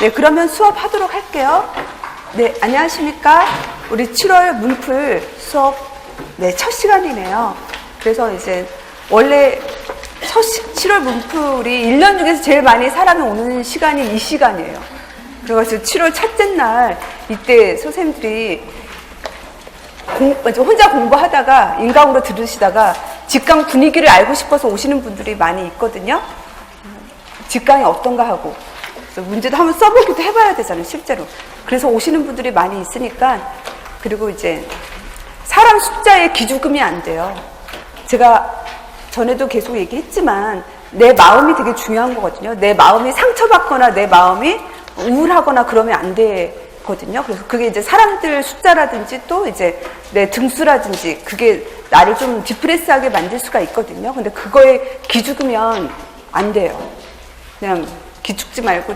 네, 그러면 수업하도록 할게요. 네, 안녕하십니까. 우리 7월 문풀 수업, 네, 첫 시간이네요. 그래서 이제, 원래 7월 문풀이 1년 중에서 제일 많이 사람이 오는 시간이 이 시간이에요. 그래가지고 7월 첫째 날, 이때 선생님들이 혼자 공부하다가, 인강으로 들으시다가, 직강 분위기를 알고 싶어서 오시는 분들이 많이 있거든요. 직강이 어떤가 하고. 문제도 한번 써보기도 해봐야 되잖아요, 실제로. 그래서 오시는 분들이 많이 있으니까, 그리고 이제, 사람 숫자에 기죽으면 안 돼요. 제가 전에도 계속 얘기했지만, 내 마음이 되게 중요한 거거든요. 내 마음이 상처받거나, 내 마음이 우울하거나 그러면 안 되거든요. 그래서 그게 이제 사람들 숫자라든지 또 이제 내 등수라든지, 그게 나를 좀 디프레스하게 만들 수가 있거든요. 근데 그거에 기죽으면 안 돼요. 그냥, 기죽지 말고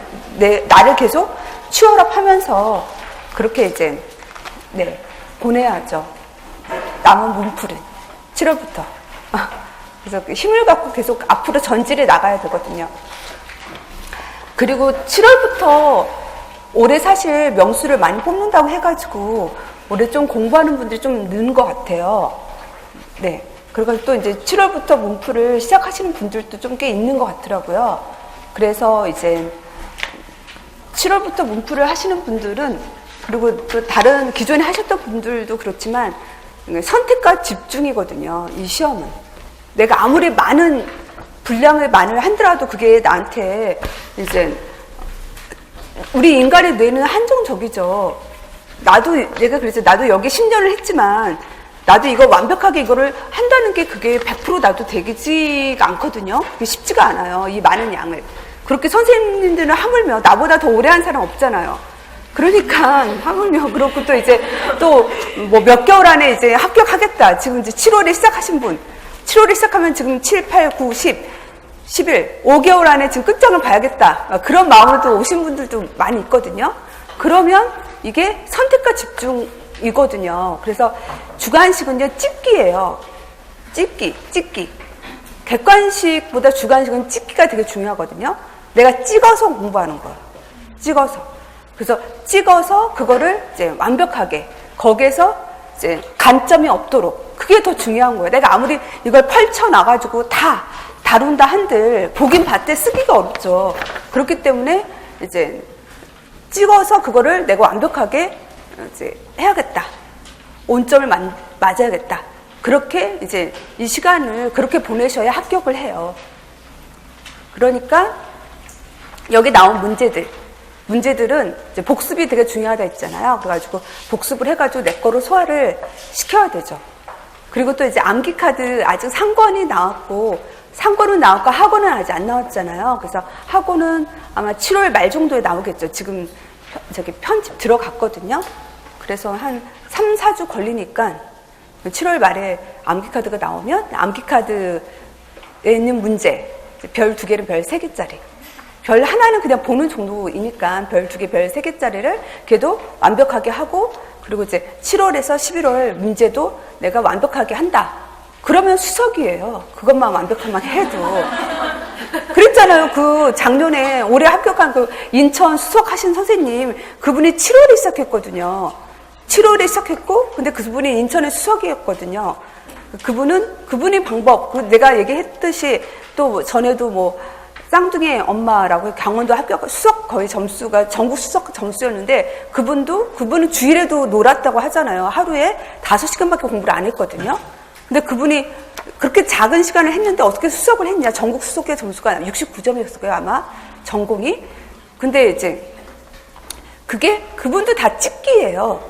나를 계속 치열업 하면서 그렇게 이제 네 보내야죠. 남은 문풀은 7월부터. 그래서 힘을 갖고 계속 앞으로 전진해 나가야 되거든요. 그리고 7월부터 올해 사실 명수를 많이 뽑는다고 해가지고 올해 좀 공부하는 분들이 좀 는 것 같아요. 네. 그리고 또 이제 7월부터 문풀을 시작하시는 분들도 좀 꽤 있는 것 같더라고요. 그래서 이제 7월부터 문풀을 하시는 분들은, 그리고 또 다른 기존에 하셨던 분들도 그렇지만 선택과 집중이거든요. 이 시험은. 내가 아무리 많은 분량을 한더라도 그게 나한테 이제 우리 인간의 뇌는 한정적이죠. 내가 그래서 나도 여기 10년을 했지만 나도 이거 완벽하게 이거를 한다는 게 그게 100% 나도 되지가 않거든요. 그게 쉽지가 않아요. 이 많은 양을. 그렇게 선생님들은 하물며 나보다 더 오래 한 사람 없잖아요. 그러니까 하물며 그렇고 또 이제 또 뭐 몇 개월 안에 이제 합격하겠다. 지금 이제 7월에 시작하신 분. 7월에 시작하면 지금 7, 8, 9, 10, 11, 5개월 안에 지금 끝장을 봐야겠다. 그런 마음으로 또 오신 분들도 많이 있거든요. 그러면 이게 선택과 집중이거든요. 그래서 주관식은요, 찍기예요. 찍기. 객관식보다 주관식은 찍기가 되게 중요하거든요. 내가 찍어서 공부하는 거예요. 찍어서. 그래서 찍어서 그거를 이제 완벽하게, 거기에서 이제 간점이 없도록. 그게 더 중요한 거예요. 내가 아무리 이걸 펼쳐놔가지고 다 다룬다 한들, 보긴 봤대 쓰기가 어렵죠. 그렇기 때문에 이제 찍어서 그거를 내가 완벽하게 이제 해야겠다. 온점을 맞아야겠다. 그렇게 이제 이 시간을 그렇게 보내셔야 합격을 해요. 그러니까 여기 나온 문제들은 이제 복습이 되게 중요하다 했잖아요. 그래가지고 복습을 해가지고 내 거로 소화를 시켜야 되죠. 그리고 또 이제 암기카드 아직 상권이 나왔고, 상권은 나왔고 학원은 아직 안 나왔잖아요. 그래서 학원은 아마 7월 말 정도에 나오겠죠. 지금 저기 편집 들어갔거든요. 그래서 한 3, 4주 걸리니까 7월 말에 암기카드가 나오면 암기카드에 있는 문제, 별 2개는 별 3개짜리. 별 하나는 그냥 보는 정도이니까 별 2개, 별 3개짜리를 걔도 완벽하게 하고, 그리고 이제 7월에서 11월 문제도 내가 완벽하게 한다. 그러면 수석이에요. 그것만 완벽하면 해도. 그랬잖아요. 그 작년에 올해 합격한 그 인천 수석하신 선생님, 그분이 7월에 시작했거든요. 7월에 시작했고, 근데 그분이 인천의 수석이었거든요. 그분의 방법, 내가 얘기했듯이 또 전에도 뭐, 쌍둥이 엄마라고 강원도 합격, 수석 거의 점수가 전국 수석 점수였는데, 그분은 주일에도 놀았다고 하잖아요. 하루에 5시간밖에 공부를 안 했거든요. 근데 그분이 그렇게 작은 시간을 했는데 어떻게 수석을 했냐. 전국 수석의 점수가 69점이었을 거예요, 아마. 전공이. 근데 이제, 그분도 다 찍기예요.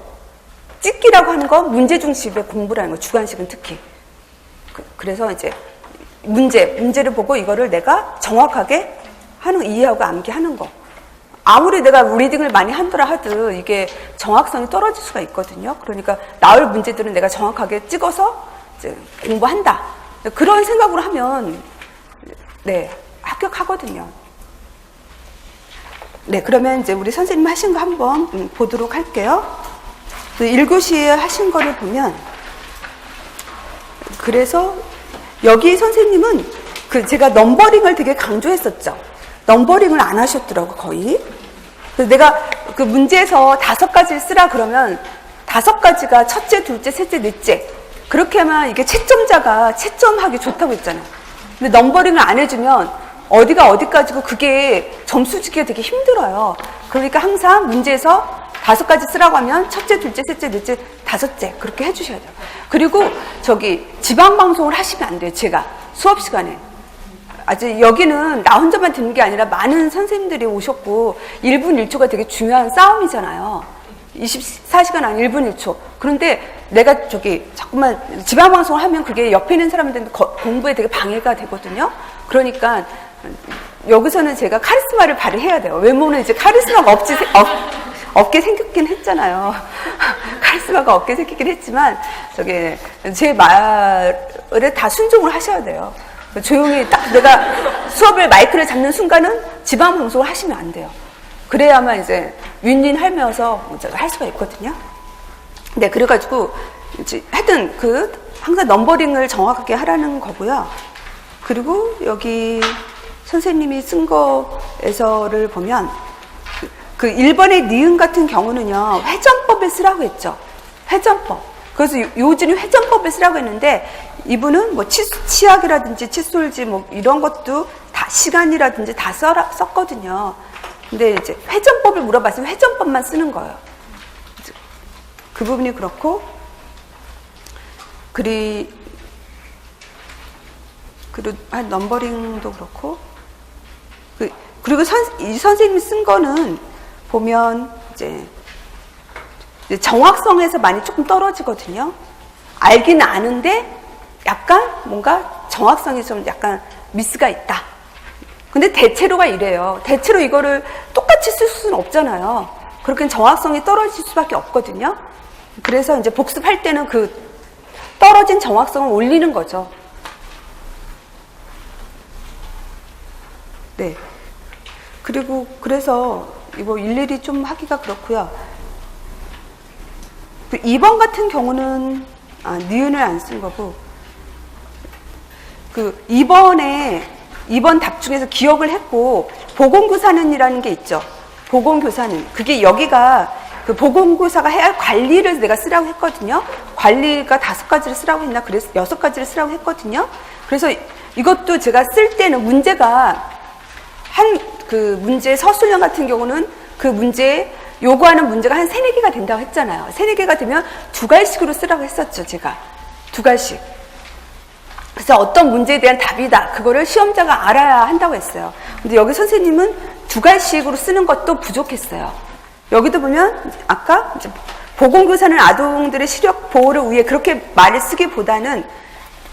찍기라고 하는 건 문제 중심의 공부라는 거, 주관식은 특히. 그래서 이제 문제를 보고 이거를 내가 정확하게 이해하고 암기하는 거. 아무리 내가 리딩을 많이 한더라 하도 이게 정확성이 떨어질 수가 있거든요. 그러니까 나올 문제들은 내가 정확하게 찍어서 이제 공부한다. 그런 생각으로 하면 네, 합격하거든요. 네, 그러면 이제 우리 선생님 하신 거 한번 보도록 할게요. 1교시에 하신 거를 보면, 그래서 여기 선생님은 제가 넘버링을 되게 강조했었죠. 넘버링을 안 하셨더라고, 거의. 그래서 내가 그 문제에서 5가지를 쓰라 그러면 5가지가 첫째, 둘째, 셋째, 넷째. 그렇게 하면 이게 채점자가 채점하기 좋다고 했잖아요. 근데 넘버링을 안 해주면 어디가 어디까지고 그게 점수 주기가 되게 힘들어요. 그러니까 항상 문제에서 5가지 쓰라고 하면 첫째, 둘째, 셋째, 넷째, 5째 그렇게 해주셔야 돼요. 그리고 지방방송을 하시면 안 돼요. 제가 수업 시간에. 아직 여기는 나 혼자만 듣는 게 아니라 많은 선생님들이 오셨고 1분 1초가 되게 중요한 싸움이잖아요. 24시간 안 1분 1초. 그런데 내가 자꾸만 지방방송을 하면 그게 옆에 있는 사람들한테 공부에 되게 방해가 되거든요. 그러니까 여기서는 제가 카리스마를 발휘해야 돼요. 외모는 이제 카리스마가 없게 생겼긴 했잖아요. 카리스마가 없게 생기긴 했지만 제 말에 다 순종을 하셔야 돼요. 조용히 딱 내가 수업을 마이크를 잡는 순간은 지방 방송을 하시면 안 돼요. 그래야만 이제 윈윈 하면서 할 수가 있거든요. 네, 그래가지고 하여튼 항상 넘버링을 정확하게 하라는 거고요. 그리고 여기 선생님이 쓴 거에서를 보면 그 1번의 니은 같은 경우는요, 회전법을 쓰라고 했죠. 회전법. 그래서 요즘은 회전법을 쓰라고 했는데 이분은 뭐 치약이라든지 칫솔지 뭐 이런 것도 다 시간이라든지 다 썼거든요. 근데 이제 회전법을 물어봤으면 회전법만 쓰는 거예요. 그 부분이 그렇고 그리고 넘버링도 그렇고 그리고 이 선생님이 쓴 거는 보면 이제 정확성에서 많이 조금 떨어지거든요. 알긴 아는데 약간 뭔가 정확성이 좀 약간 미스가 있다. 근데 대체로가 이래요. 대체로 이거를 똑같이 쓸 수는 없잖아요. 그렇게 정확성이 떨어질 수밖에 없거든요. 그래서 이제 복습할 때는 그 떨어진 정확성을 올리는 거죠. 네. 그래서 이거 일일이 좀 하기가 그렇고요. 2번 같은 경우는 니은을 안 쓴 거고 2번 답 중에서 기억을 했고 보건교사는이라는 게 있죠. 보건교사는 그게 여기가 그 보건교사가 해야 할 관리를 내가 쓰라고 했거든요. 관리가 5가지를 쓰라고 했나? 그래서 6가지를 쓰라고 했거든요. 그래서 이것도 제가 쓸 때는 문제가 문제 서술형 같은 경우는 그 문제에 요구하는 문제가 한 3-4개가 된다고 했잖아요. 3-4개가 되면 2갈씩으로 쓰라고 했었죠, 제가. 2갈씩. 그래서 어떤 문제에 대한 답이다. 그거를 시험자가 알아야 한다고 했어요. 근데 여기 선생님은 2갈씩으로 쓰는 것도 부족했어요. 여기도 보면 아까 이제 보건교사는 아동들의 시력 보호를 위해 그렇게 말을 쓰기보다는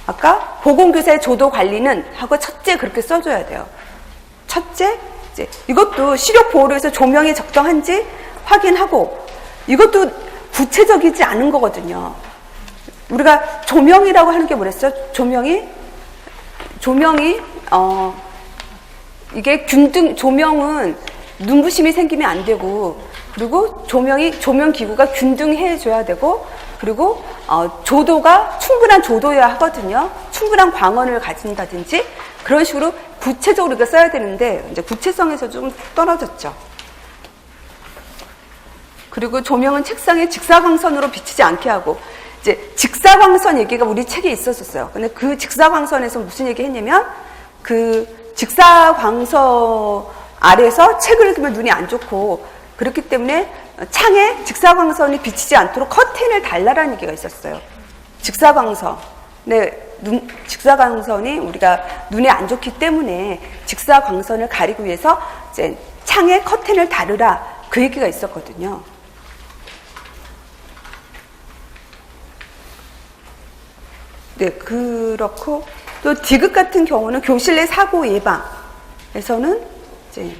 아까 보건교사의 조도 관리는 하고 첫째 그렇게 써줘야 돼요. 첫째, 이제 이것도 시력 보호를 위해서 조명이 적정한지 확인하고 이것도 구체적이지 않은 거거든요. 우리가 조명이라고 하는 게 뭐랬어요? 조명이 이게 조명은 눈부심이 생기면 안 되고 그리고 조명 기구가 균등해 줘야 되고 그리고 조도가 충분한 조도여야 하거든요. 충분한 광원을 가진다든지 그런 식으로 구체적으로 우리가 써야 되는데 이제 구체성에서 좀 떨어졌죠. 그리고 조명은 책상에 직사광선으로 비치지 않게 하고 이제 직사광선 얘기가 우리 책에 있었어요. 근데 그 직사광선에서 무슨 얘기 했냐면 그 직사광선 아래서 책을 읽으면 눈이 안 좋고 그렇기 때문에 창에 직사광선이 비치지 않도록 커튼을 달라라는 얘기가 있었어요. 직사광선. 네, 직사광선이 우리가 눈에 안 좋기 때문에 직사광선을 가리기 위해서 이제 창에 커튼을 달으라 그 얘기가 있었거든요. 네, 그렇고 또 디귿 같은 경우는 교실 내 사고 예방에서는 이제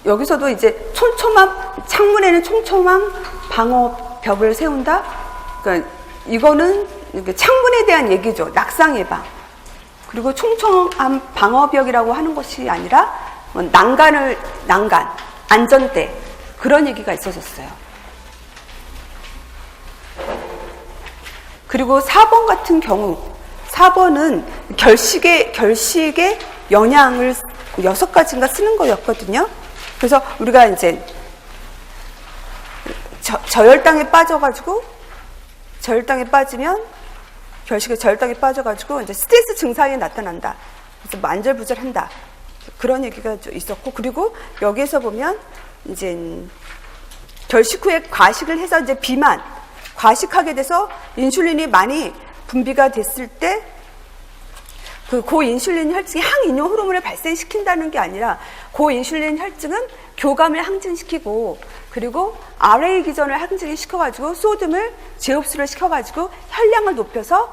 여기서도 이제 창문에는 촘촘한 방어벽을 세운다. 그러니까 이거는 창문에 대한 얘기죠. 낙상 예방. 그리고 촘촘한 방어벽이라고 하는 것이 아니라 난간, 안전대 그런 얘기가 있어졌어요. 그리고 4번 같은 경우 4번은 결식의 영향을 6가지인가 쓰는 거였거든요. 그래서 우리가 이제 저혈당에 빠져가지고, 저혈당에 빠지면, 결식에 저혈당에 빠져가지고, 이제 스트레스 증상이 나타난다. 그래서 뭐 안절부절한다. 그런 얘기가 좀 있었고, 그리고 여기에서 보면, 이제, 결식 후에 과식을 해서 이제 비만, 과식하게 돼서 인슐린이 많이 분비가 됐을 때, 그 고인슐린 혈증이 항이뇨 호르몬을 발생시킨다는 게 아니라 고인슐린 혈증은 교감을 항진시키고 그리고 RA 기전을 항진시켜가지고 소듐을 재흡수를 시켜가지고 혈량을 높여서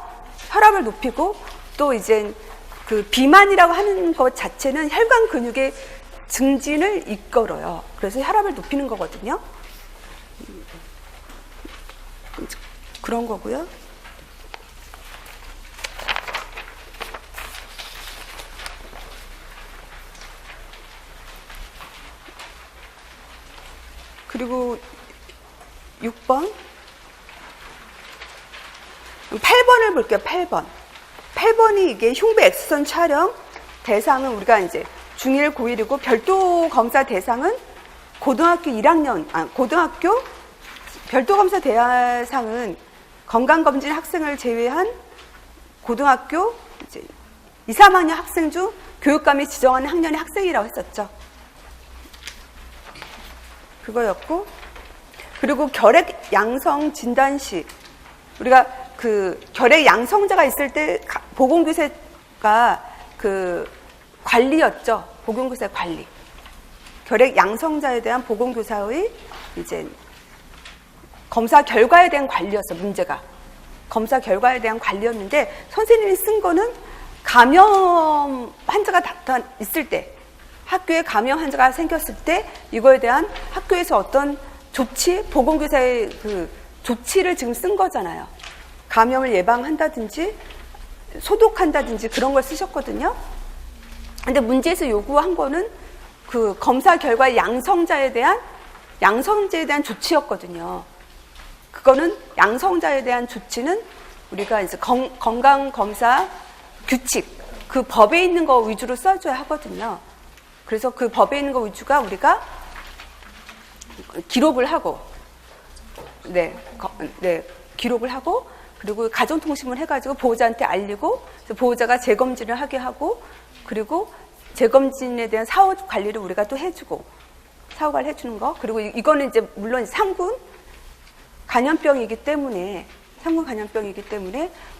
혈압을 높이고 또 이제 그 비만이라고 하는 것 자체는 혈관 근육의 증진을 이끌어요. 그래서 혈압을 높이는 거거든요. 그런 거고요. 그리고 6번 8번을 볼게요. 8번이 이게 흉부 엑스선 촬영 대상은 우리가 이제 중1, 고1이고 별도 검사 대상은 고등학교 1학년, 고등학교 별도 검사 대상은 건강검진 학생을 제외한 고등학교 이제 2, 3학년 학생 중 교육감이 지정하는 학년의 학생이라고 했었죠. 그거였고, 그리고 결핵 양성 진단시, 우리가 그 결핵 양성자가 있을 때 보건교사가 그 관리였죠. 보건교사 관리. 결핵 양성자에 대한 보건교사의 이제 검사 결과에 대한 관리였어, 문제가. 검사 결과에 대한 관리였는데, 선생님이 쓴 거는 감염 환자가 있을 때, 학교에 감염 환자가 생겼을 때 이거에 대한 학교에서 어떤 조치, 보건교사의 그 조치를 지금 쓴 거잖아요. 감염을 예방한다든지 소독한다든지 그런 걸 쓰셨거든요. 근데 문제에서 요구한 거는 그 검사 결과 양성자에 대한 조치였거든요. 그거는 양성자에 대한 조치는 우리가 이제 건강검사 규칙, 그 법에 있는 거 위주로 써줘야 하거든요. 그래서 그 법에 있는 거 위주가 우리가 기록을 하고, 기록을 하고, 그리고 가정통신문 해가지고 보호자한테 알리고, 보호자가 재검진을 하게 하고, 그리고 재검진에 대한 사후 관리를 우리가 또 해주고, 사후 관리 해주는 거. 그리고 이거는 이제 물론 상군 감염병이기 때문에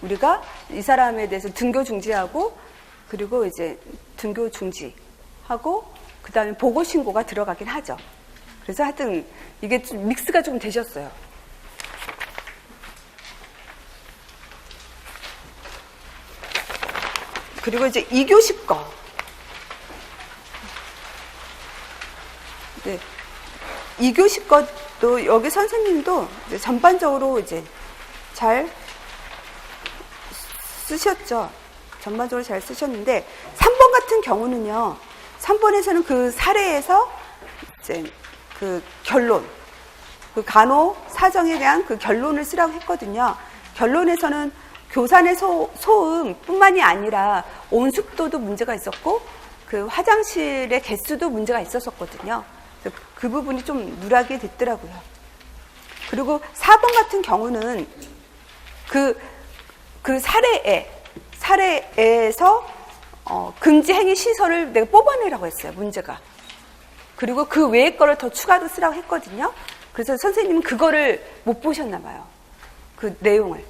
우리가 이 사람에 대해서 등교 중지하고, 그리고 이제 등교 중지하고, 그 다음에 보고 신고가 들어가긴 하죠. 그래서 하여튼 이게 좀 믹스가 좀 되셨어요. 그리고 이제 2교시 거. 네. 2교시 것도 여기 선생님도 이제 전반적으로 이제 잘 쓰셨죠. 전반적으로 잘 쓰셨는데 3번 같은 경우는요. 3번에서는 그 사례에서 이제 그 결론, 그 간호 사정에 대한 그 결론을 쓰라고 했거든요. 결론에서는 교산의 소음뿐만이 아니라 온습도도 문제가 있었고 그 화장실의 개수도 문제가 있었거든요. 그 부분이 좀 누락이 됐더라고요. 그리고 4번 같은 경우는 그 사례에서 금지 행위 시설을 내가 뽑아내라고 했어요. 문제가. 그리고 그 외의 거를 더 추가로 쓰라고 했거든요. 그래서 선생님은 그거를 못 보셨나 봐요. 그 내용을.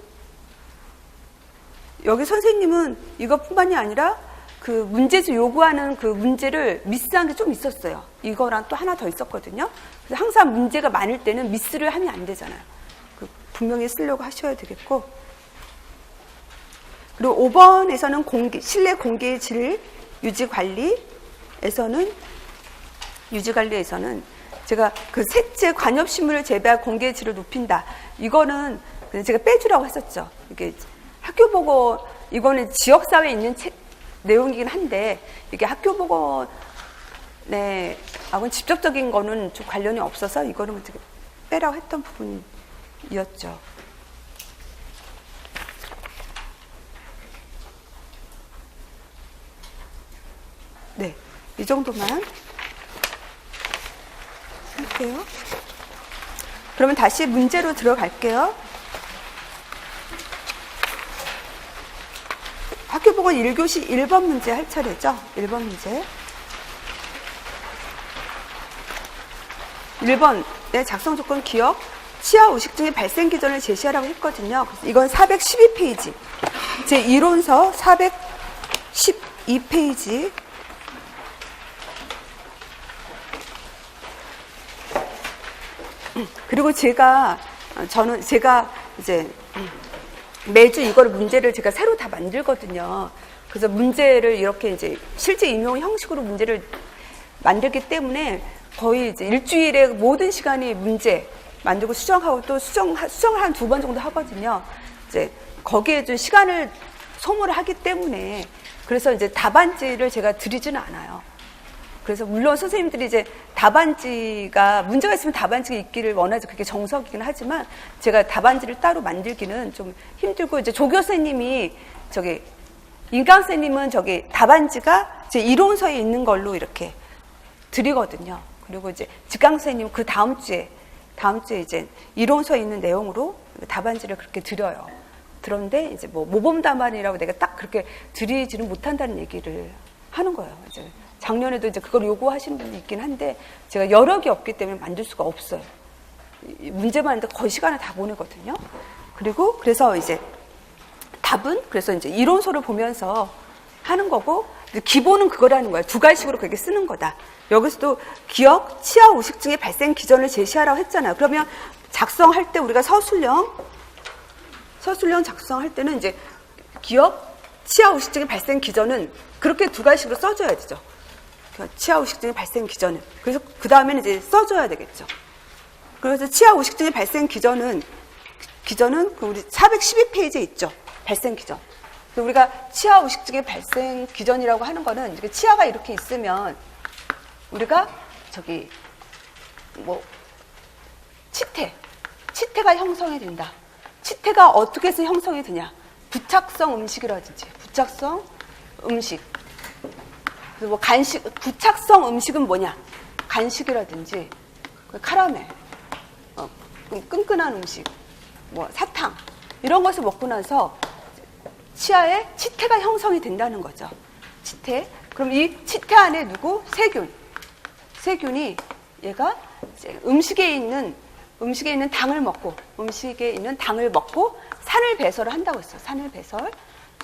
여기 선생님은 이것뿐만이 아니라 그 문제지 요구하는 그 문제를 미스한 게 좀 있었어요. 이거랑 또 하나 더 있었거든요. 그래서 항상 문제가 많을 때는 미스를 하면 안 되잖아요. 분명히 쓰려고 하셔야 되겠고. 그리고 5번에서는 실내 공기의 질 유지 관리에서는 제가 그 셋째 관엽식물을 재배할 공기의 질을 높인다. 이거는 제가 빼주라고 했었죠. 이게 학교 보고 이거는 지역사회에 있는 내용이긴 한데 이게 학교 보고 하고는 직접적인 거는 좀 관련이 없어서 이거는 되게 빼라고 했던 부분이었죠. 네, 이 정도만. 할게요. 그러면 다시 문제로 들어갈게요. 학교보건 1교시 1번 문제 할 차례죠. 1번 문제. 1번의 작성 조건 기억, 치아 우식증의 발생 기전을 제시하라고 했거든요. 이건 412페이지. 제 이론서 412페이지. 그리고 제가 이제 매주 이거를 문제를 제가 새로 다 만들거든요. 그래서 문제를 이렇게 이제 실제 인용 형식으로 문제를 만들기 때문에 거의 이제 일주일에 모든 시간이 문제 만들고 수정하고 또 수정을 한 2번 정도 하거든요. 이제 거기에 좀 시간을 소모를 하기 때문에 그래서 이제 답안지를 제가 드리지는 않아요. 그래서 물론 선생님들이 이제 답안지가 문제가 있으면 답안지가 있기를 원하지 그게 정석이긴 하지만 제가 답안지를 따로 만들기는 좀 힘들고 이제 조 교수님이 인강 선생님은 답안지가 제 이론서에 있는 걸로 이렇게 드리거든요. 그리고 이제 직강 선생님은 그 다음 주에 이제 이론서에 있는 내용으로 답안지를 그렇게 드려요. 그런데 이제 뭐 모범 답안이라고 내가 딱 그렇게 드리지는 못한다는 얘기를 하는 거예요. 이제 작년에도 이제 그걸 요구하시는 분이 있긴 한데 제가 여력이 없기 때문에 만들 수가 없어요. 문제만 하는데 거의 시간을 다 보내거든요. 그래서 이제 답은 그래서 이제 이론서를 보면서 하는 거고 기본은 그거라는 거예요. 두 가지식으로 그렇게 쓰는 거다. 여기서도 기억, 치아 우식증의 발생 기전을 제시하라고 했잖아요. 그러면 작성할 때 우리가 서술형 작성할 때는 이제 기억, 치아 우식증의 발생 기전은 그렇게 두 가지식으로 써줘야 되죠. 치아 우식증의 발생 기전은. 그래서 그 다음에는 이제 써줘야 되겠죠. 그래서 치아 우식증의 발생 기전은 그 우리 412페이지에 있죠. 발생 기전. 우리가 치아 우식증의 발생 기전이라고 하는 거는 치아가 이렇게 있으면 우리가 치태가 형성이 된다. 치태가 어떻게 해서 형성이 되냐? 부착성 음식이라든지 부착성 음식. 그래서 뭐 간식, 부착성 음식은 뭐냐? 간식이라든지 카라멜, 끈끈한 음식, 뭐 사탕 이런 것을 먹고 나서 치아에 치태가 형성이 된다는 거죠. 치태. 그럼 이 치태 안에 세균이 얘가 이제 음식에 있는 당을 먹고 산을 배설을 한다고 했어요.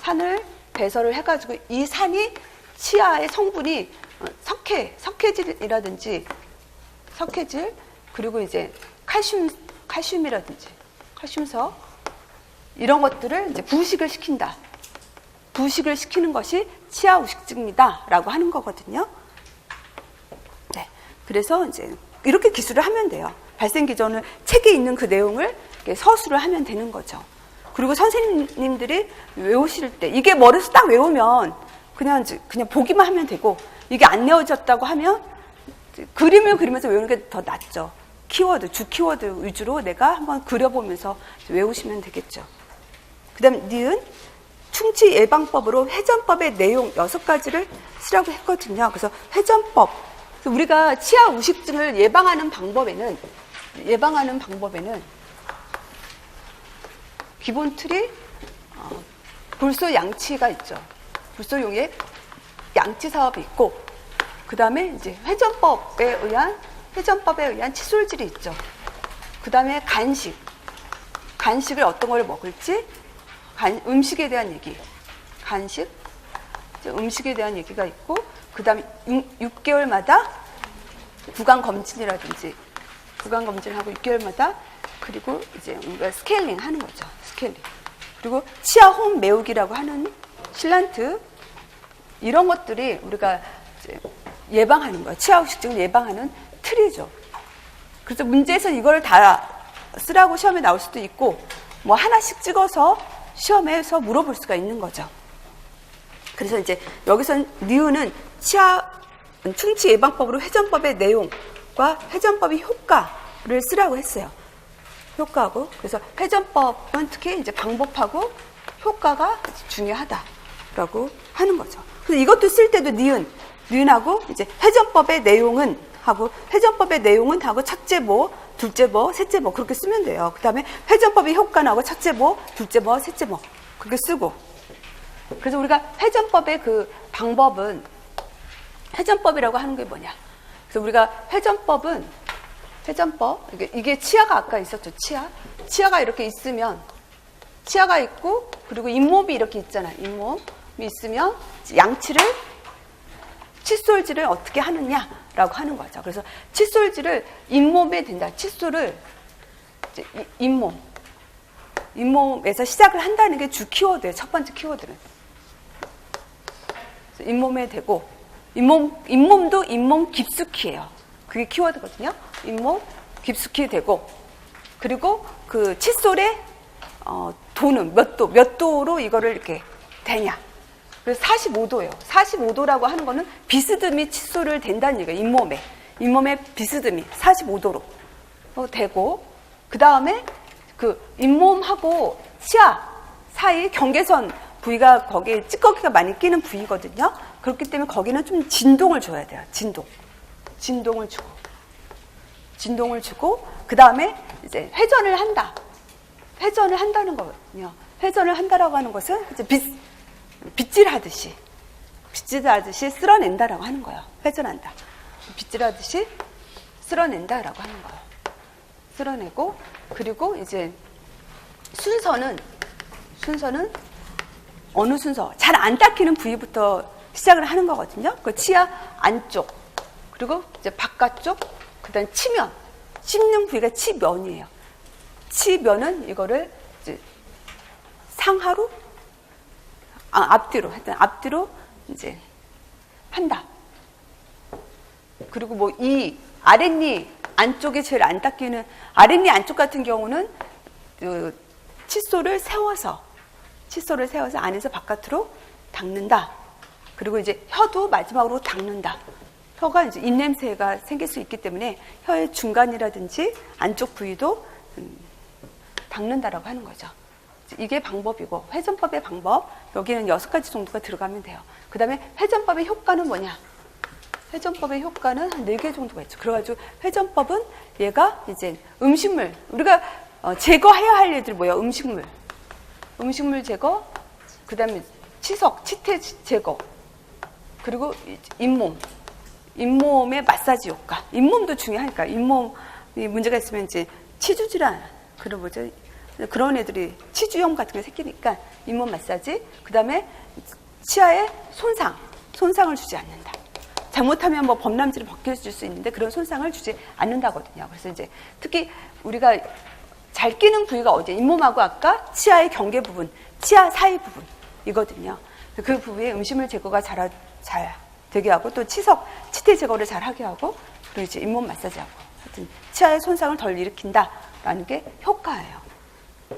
산을 배설을 해가지고 이 산이 치아의 성분이 석회질이라든지 그리고 이제 칼슘이라든지 칼슘석 이런 것들을 이제 부식을 시킨다. 부식을 시키는 것이 치아 우식증이다라고 하는 거거든요. 네, 그래서 이제 이렇게 기술을 하면 돼요. 발생 기전을 책에 있는 그 내용을 서술을 하면 되는 거죠. 그리고 선생님들이 외우실 때 이게 머리에서 딱 외우면 그냥 보기만 하면 되고 이게 안 외워졌다고 하면 그림을 그리면서 외우는 게 더 낫죠. 주 키워드 위주로 내가 한번 그려보면서 외우시면 되겠죠. 그 다음 니은 충치 예방법으로 회전법의 내용 6가지를 쓰라고 했거든요. 그래서 회전법. 우리가 치아 우식증을 예방하는 방법에는 기본 틀이 불소 양치가 있죠. 불소용의 양치 사업이 있고, 그 다음에 이제 회전법에 의한 치솔질이 있죠. 그 다음에 간식을 어떤 걸 먹을지, 음식에 대한 얘기, 음식에 대한 얘기가 있고, 그 다음에 6개월마다 구강검진이라든지, 구강검진하고 6개월마다, 그리고 이제 우리가 스케일링 하는 거죠. 스케일링. 그리고 치아 홈 메우기라고 하는 실란트, 이런 것들이 우리가 이제 예방하는 거예요. 치아 우식증을 예방하는 틀이죠. 그래서 문제에서 이걸 다 쓰라고 시험에 나올 수도 있고, 뭐 하나씩 찍어서 시험에서 물어볼 수가 있는 거죠. 그래서 이제 여기서 니은은 충치 예방법으로 회전법의 내용과 회전법의 효과를 쓰라고 했어요. 효과하고. 그래서 회전법은 특히 이제 방법하고 효과가 중요하다라고 하는 거죠. 그래서 이것도 쓸 때도 니은하고 이제 회전법의 내용은 하고 회전법의 내용은 하고 첫째 뭐, 둘째 뭐, 셋째 뭐 그렇게 쓰면 돼요. 그 다음에 회전법의 효과는 하고 첫째 뭐, 둘째 뭐, 셋째 뭐 그렇게 쓰고. 그래서 우리가 회전법의 그 방법은 회전법이라고 하는 게 뭐냐. 그래서 우리가 회전법, 이게 치아가 아까 있었죠. 치아가 이렇게 있으면, 치아가 있고, 그리고 잇몸이 이렇게 있잖아. 잇몸이 있으면 양치를, 칫솔질을 어떻게 하느냐라고 하는 거죠. 그래서 칫솔질을 잇몸에 된다. 칫솔을 이제 잇몸에서 시작을 한다는 게 주 키워드예요. 첫 번째 키워드는. 잇몸에 대고, 잇몸도 잇몸 깊숙이에요. 그게 키워드거든요. 잇몸 깊숙이 되고, 그리고 그 칫솔의 도는 몇 도로 이거를 이렇게 대냐. 그래서 45도예요. 45도라고 하는 거는 비스듬히 칫솔을 댄다는 얘기예요. 잇몸에 비스듬히 45도로 되고, 그 다음에 그 잇몸하고 치아 사이 경계선 부위가 거기에 찌꺼기가 많이 끼는 부위거든요. 그렇기 때문에 거기는 좀 진동을 줘야 돼요. 진동을 주고, 그 다음에 이제 회전을 한다는 거거든요. 회전을 한다라고 하는 것은 이제 빗질하듯이 쓸어낸다라고 하는 거예요. 회전한다. 빗질하듯이 쓸어낸다라고 하는 거예요. 쓸어내고, 그리고 이제 순서는 어느 순서? 잘 안 닦이는 부위부터 시작을 하는 거거든요. 그 치아 안쪽, 그리고 이제 바깥쪽, 그 다음 치면. 씹는 부위가 치면이에요. 치면은 이거를 이제 상하로, 앞뒤로 이제 한다. 그리고 뭐 이 아랫니 안쪽에 제일 안 닦이는 아랫니 안쪽 같은 경우는 그 칫솔을 세워서 안에서 바깥으로 닦는다. 그리고 이제 혀도 마지막으로 닦는다. 혀가 이제 입냄새가 생길 수 있기 때문에 혀의 중간이라든지 안쪽 부위도 닦는다라고 하는 거죠. 이게 방법이고, 회전법의 방법, 여기는 6가지 정도가 들어가면 돼요. 그 다음에 회전법의 효과는 뭐냐? 회전법의 효과는 한 4개 정도가 있죠. 그래가지고 회전법은 얘가 이제 음식물, 우리가 제거해야 할 애들 뭐예요? 음식물 제거, 그 다음에 치태 제거, 그리고 잇몸의 마사지 효과. 잇몸도 중요하니까. 잇몸이 문제가 있으면 이제 치주질환, 그런 애들이 치주염 같은 게 생기니까 잇몸 마사지, 그 다음에 치아에 손상을 주지 않는다. 잘못하면 뭐 범람질을 벗겨줄 수 있는데 그런 손상을 주지 않는다거든요. 그래서 이제 특히 우리가 잘 끼는 부위가 어디에? 잇몸하고 아까 치아의 경계 부분, 치아 사이 부분이거든요. 그 부위에 음식물 제거가 잘 되게 하고, 또 치태 제거를 잘 하게 하고, 그리고 이제 잇몸 마사지하고, 하여튼 치아의 손상을 덜 일으킨다라는 게 효과예요.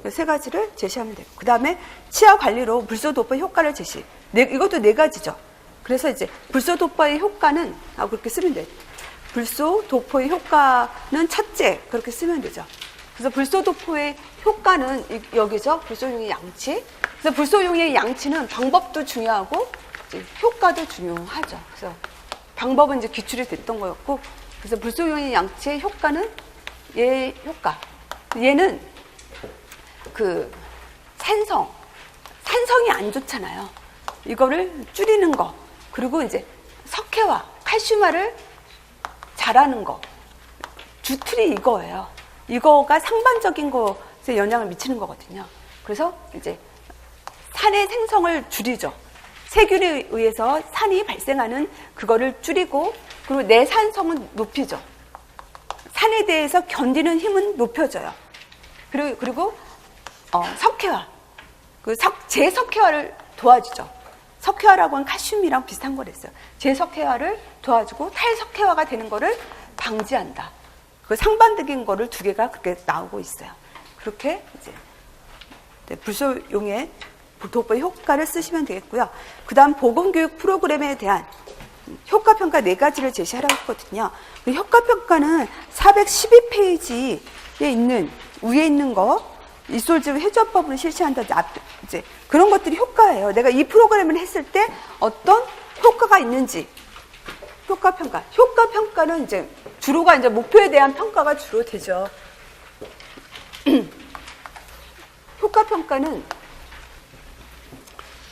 3가지를 제시하면 되고, 그 다음에 치아 관리로 불소도포 효과를 제시. 이것도 4가지죠. 그래서 이제 불소도포의 효과는 그렇게 쓰면 돼요. 불소도포의 효과는 첫째, 그렇게 쓰면 되죠. 그래서 불소도포의 효과는 여기죠. 불소용의 양치. 그래서 불소용의 양치는 방법도 중요하고 이제 효과도 중요하죠. 그래서 방법은 이제 기출이 됐던 거였고, 그래서 불소용의 양치의 효과는 얘는 그 산성이 안 좋잖아요. 이거를 줄이는 거, 그리고 이제 석회화, 칼슘화를 잘하는 거, 주틀이 이거예요. 이거가 상반적인 것에 영향을 미치는 거거든요. 그래서 이제 산의 생성을 줄이죠. 세균에 의해서 산이 발생하는 그거를 줄이고, 그리고 내산성은 높이죠. 산에 대해서 견디는 힘은 높여져요. 그리고 석회화, 재석회화를 도와주죠. 석회화라고 하는 칼슘이랑 비슷한 거랬어요. 재석회화를 도와주고 탈석회화가 되는 거를 방지한다. 그 상반적인 거를 2개가 그렇게 나오고 있어요. 그렇게 이제 불소용의 도포의 효과를 쓰시면 되겠고요. 그 다음 보건교육 프로그램에 대한 효과평가 4가지를 제시하라고 했거든요. 그 효과평가는 412페이지에 있는, 위에 있는 거, 이솔질 회전법으로 실시한다. 이제 그런 것들이 효과예요. 내가 이 프로그램을 했을 때 어떤 효과가 있는지, 효과평가. 효과평가는 이제 주로가 이제 목표에 대한 평가가 주로 되죠. 효과평가는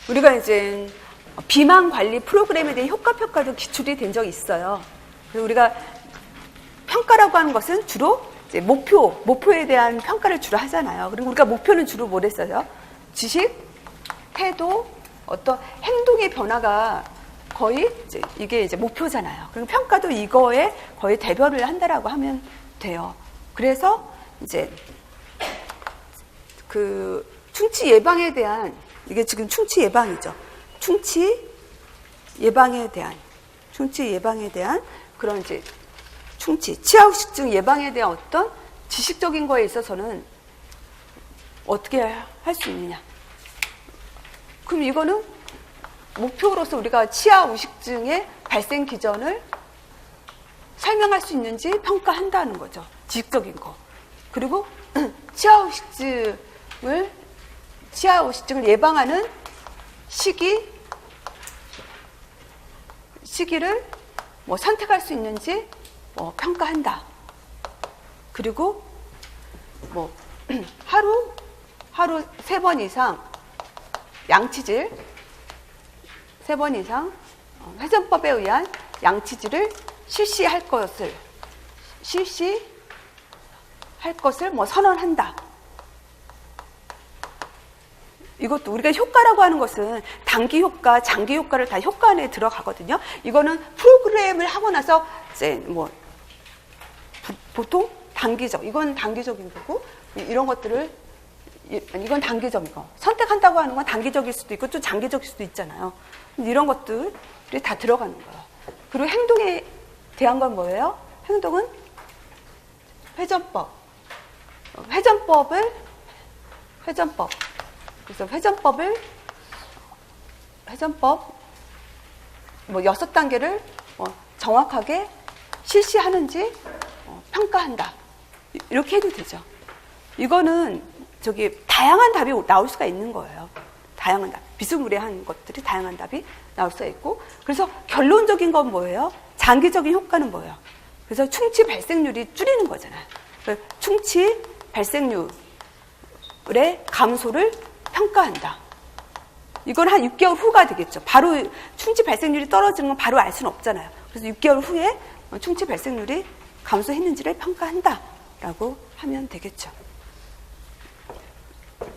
우리가 이제 비만 관리 프로그램에 대한 효과평가도 기출이 된 적이 있어요. 그래서 우리가 평가라고 하는 것은 주로 이제 목표에 대한 평가를 주로 하잖아요. 그리고 우리가 목표는 주로 뭘 했어요? 지식, 태도, 어떤 행동의 변화가 거의 이게 이제 목표잖아요. 그리고 평가도 이거에 거의 대별을 한다라고 하면 돼요. 그래서 이제 그 충치 예방에 대한, 이게 지금 충치 예방이죠. 충치 예방에 대한 그런 이제 치아후식증 예방에 대한 어떤 지식적인 거에 있어서는 어떻게 할 수 있느냐. 그럼 이거는 목표로서 우리가 치아우식증의 발생 기전을 설명할 수 있는지 평가한다는 거죠. 지식적인 거. 그리고 치아우식증을 예방하는 시기를 뭐 선택할 수 있는지 평가한다. 그리고 뭐 하루 3번 이상 양치질 3번 이상 회전법에 의한 양치질을 실시할 것을 뭐 선언한다. 이것도 우리가 효과라고 하는 것은 단기 효과, 장기 효과를 다 효과 안에 들어가거든요. 이거는 프로그램을 하고 나서 이제 뭐 보통 이건 단기적인 거고, 이런 것들을 이건 단기적인 거. 선택한다고 하는 건 단기적일 수도 있고 또 장기적일 수도 있잖아요. 이런 것들이 다 들어가는 거예요. 그리고 행동에 대한 건 뭐예요? 행동은 회전법. 그래서 회전법 뭐 6단계를 정확하게 실시하는지 평가한다. 이렇게 해도 되죠. 이거는 다양한 답이 나올 수가 있는 거예요. 다양한 답. 비스무리한 것들이 다양한 답이 나올 수가 있고. 그래서 결론적인 건 뭐예요? 장기적인 효과는 뭐예요? 그래서 충치 발생률이 줄이는 거잖아요. 충치 발생률의 감소를 평가한다. 이건 한 6개월 후가 되겠죠. 바로 충치 발생률이 떨어지는 건 바로 알 수는 없잖아요. 그래서 6개월 후에 충치 발생률이 감소했는지를 평가한다라고 하면 되겠죠.